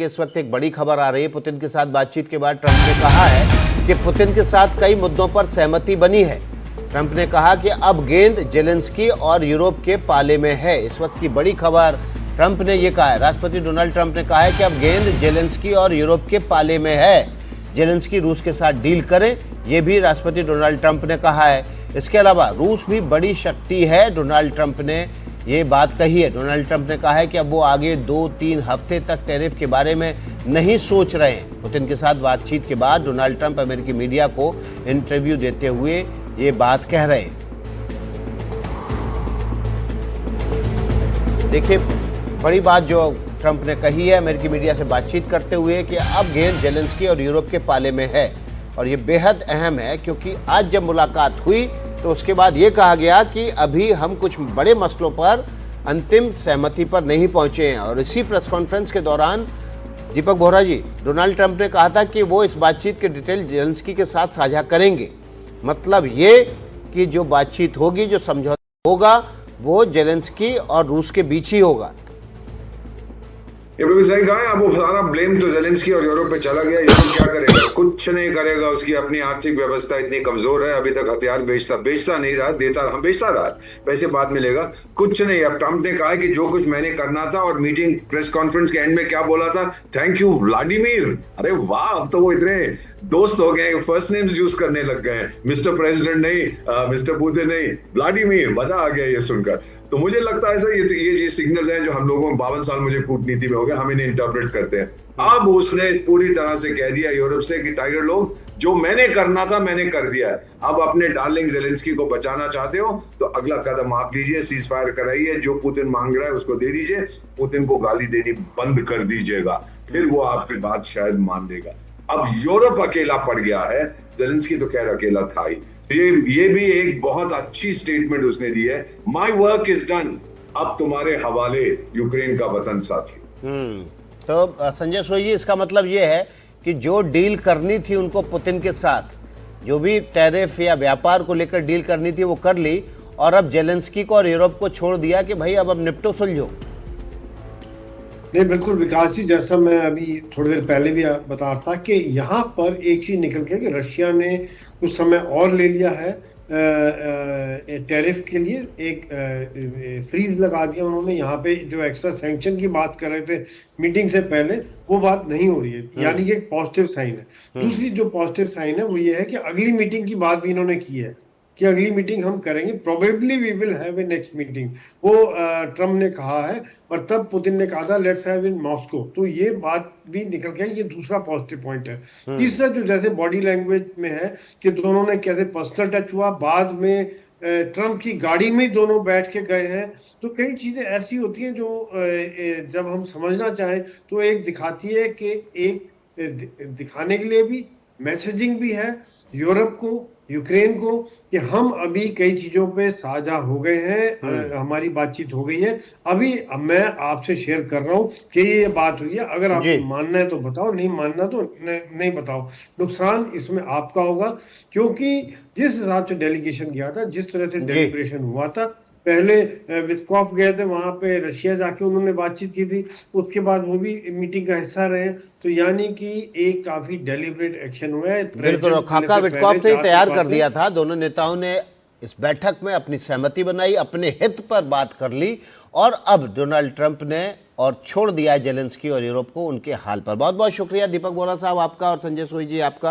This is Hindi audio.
इस वक्त एक बड़ी खबर आ रही है। पुतिन के साथ बातचीत के बाद ट्रंप ने कहा है कि पुतिन के साथ कई मुद्दों पर सहमति बनी है। ट्रंप ने कहा कि अब गेंद जेलेंस्की और यूरोप के पाले में है। इस वक्त की बड़ी खबर, ट्रंप ने यह कहा है, राष्ट्रपति डोनाल्ड ट्रंप ने कहा है कि अब गेंद जेलेंस्की और यूरोप के पाले में है। जेलेंस्की रूस के साथ डील करें, यह भी राष्ट्रपति डोनाल्ड ट्रंप ने कहा है। इसके अलावा रूस भी बड़ी शक्ति है, डोनाल्ड ट्रंप ने ये बात कही है। डोनाल्ड ट्रंप ने कहा है कि अब वो आगे 2-3 हफ्ते तक टैरिफ के बारे में नहीं सोच रहे हैं। पुतिन के साथ बातचीत के बाद डोनाल्ड ट्रंप अमेरिकी मीडिया को इंटरव्यू देते हुए ये बात कह रहे हैं। देखिए, बड़ी बात जो ट्रंप ने कही है अमेरिकी मीडिया से बातचीत करते हुए कि अब गेंद जेलेंस्की और यूरोप के पाले में है, और ये बेहद अहम है क्योंकि आज जब मुलाकात हुई तो उसके बाद ये कहा गया कि अभी हम कुछ बड़े मसलों पर अंतिम सहमति पर नहीं पहुंचे हैं। और इसी प्रेस कॉन्फ्रेंस के दौरान दीपक बोहरा जी, डोनाल्ड ट्रंप ने कहा था कि वो इस बातचीत के डिटेल जेलेंस्की के साथ साझा करेंगे। मतलब ये कि जो बातचीत होगी, जो समझौता होगा, वो जेलेंस्की और रूस के बीच ही होगा। ये बिल्कुल सही कहा है। अब वो सारा ब्लेम तो जेलेंस्की और यूरोप पे चला गया। यूरोप क्या करेगा? कुछ नहीं करेगा। उसकी अपनी आर्थिक व्यवस्था इतनी कमजोर है, अभी तक हथियार बेचता नहीं रहा, बेचता रहा, पैसे बाद मिलेगा, कुछ नहीं। अब ट्रंप ने कहा है कि जो कुछ मैंने करना था, और मीटिंग प्रेस कॉन्फ्रेंस के एंड में क्या बोला था, थैंक यू व्लादिमीर। अरे वाह, अब तो वो इतने दोस्त हो गए, फर्स्ट नेम्स यूज करने लग गए हैं। मिस्टर प्रेसिडेंट नहीं, मिस्टर पुतिन नहीं, व्लादिमीर। मजा आ गया ये सुनकर। तो मुझे लगता है सर, ये सिग्नल्स हैं जो हम लोगों 52 साल मुझे कूटनीति में हो गया, हम इन्हें इंटरप्रेट करते हैं। अब उसने पूरी तरह से कह दिया यूरोप से कि टाइगर लोग, जो मैंने करना था मैंने कर दिया है। अब अपने डार्लिंग जेलेंस्की को बचाना चाहते हो तो अगला कदम आप लीजिए, सीज फायर कराइए, जो पुतिन मांग रहा है उसको दे दीजिए, पुतिन को गाली देनी बंद कर दीजिएगा, फिर वो आपकी बात शायद मान लेगा। अब यूरोप अकेला पड़ गया है, जेलेंस्की तो खैर अकेला था ही। ये भी एक बहुत अच्छी स्टेटमेंट उसने दी है, माई वर्क इज डन, अब तुम्हारे हवाले यूक्रेन का वतन साथी। तो संजय सोई जी, इसका मतलब ये है कि जो डील करनी थी उनको पुतिन के साथ, जो भी टैरिफ या व्यापार को लेकर डील करनी थी वो कर ली, और अब जेलेंस्की को और यूरोप को छोड़ दिया कि भाई अब निपटो सुलझो। नहीं, बिल्कुल विकास जी, जैसा मैं अभी थोड़ी देर पहले भी बता रहा था कि यहाँ पर एक चीज निकल गया कि रशिया ने कुछ समय और ले लिया है टैरिफ के लिए। एक फ्रीज लगा दिया उन्होंने। यहाँ पे जो एक्स्ट्रा सैंक्शन की बात कर रहे थे मीटिंग से पहले, वो बात नहीं हो रही है, यानी कि एक पॉजिटिव साइन है। दूसरी जो पॉजिटिव साइन है वो ये है कि अगली मीटिंग की बात भी इन्होंने की है कि अगली मीटिंग हम करेंगे, probably we will have a next meeting, वो ट्रम्प ने कहा है। और तब पुतिन ने कहा था लेट्स हैव इन मॉस्को। तो ये बात भी निकल गया, ये दूसरा पॉजिटिव पॉइंट है। तीसरा जो जैसे बॉडी लैंग्वेज में है कि दोनों ने कैसे पर्सनल टच हुआ, बाद में ट्रम्प की गाड़ी में दोनों बैठ के गए हैं। तो कई चीजें ऐसी होती हैं जो जब हम समझना चाहें तो एक दिखाती है कि एक दिखाने के लिए भी मैसेजिंग भी है यूरोप को, यूक्रेन को, कि हम अभी कई चीजों पे साझा हो गए हैं, हमारी बातचीत हो गई है। अभी अब मैं आपसे शेयर कर रहा हूं कि ये बात हुई है, अगर आपको मानना है तो बताओ, नहीं मानना तो नहीं बताओ। नुकसान इसमें आपका होगा, क्योंकि जिस हिसाब से डेलीगेशन गया था, जिस तरह से डेलिब्रेशन हुआ था, पहले विस्कॉफ गए थे वहां पे, रशिया जाके उन्होंने बातचीत की थी, उसके बाद वो भी मीटिंग का हिस्सा रहे। तो यानी कि एक काफी डेलिब्रेट एक्शन हुआ है। बिल्कुल, खाका विस्कॉफ ने तैयार कर दिया था। दोनों नेताओं ने इस बैठक में अपनी सहमति बनाई, अपने हित पर बात कर ली, और अब डोनाल्ड ट्रंप ने और छोड़ दिया है जेलेंस्की और यूरोप को उनके हाल पर। बहुत बहुत शुक्रिया दीपक बोहरा साहब आपका, और संजय सोई जी आपका।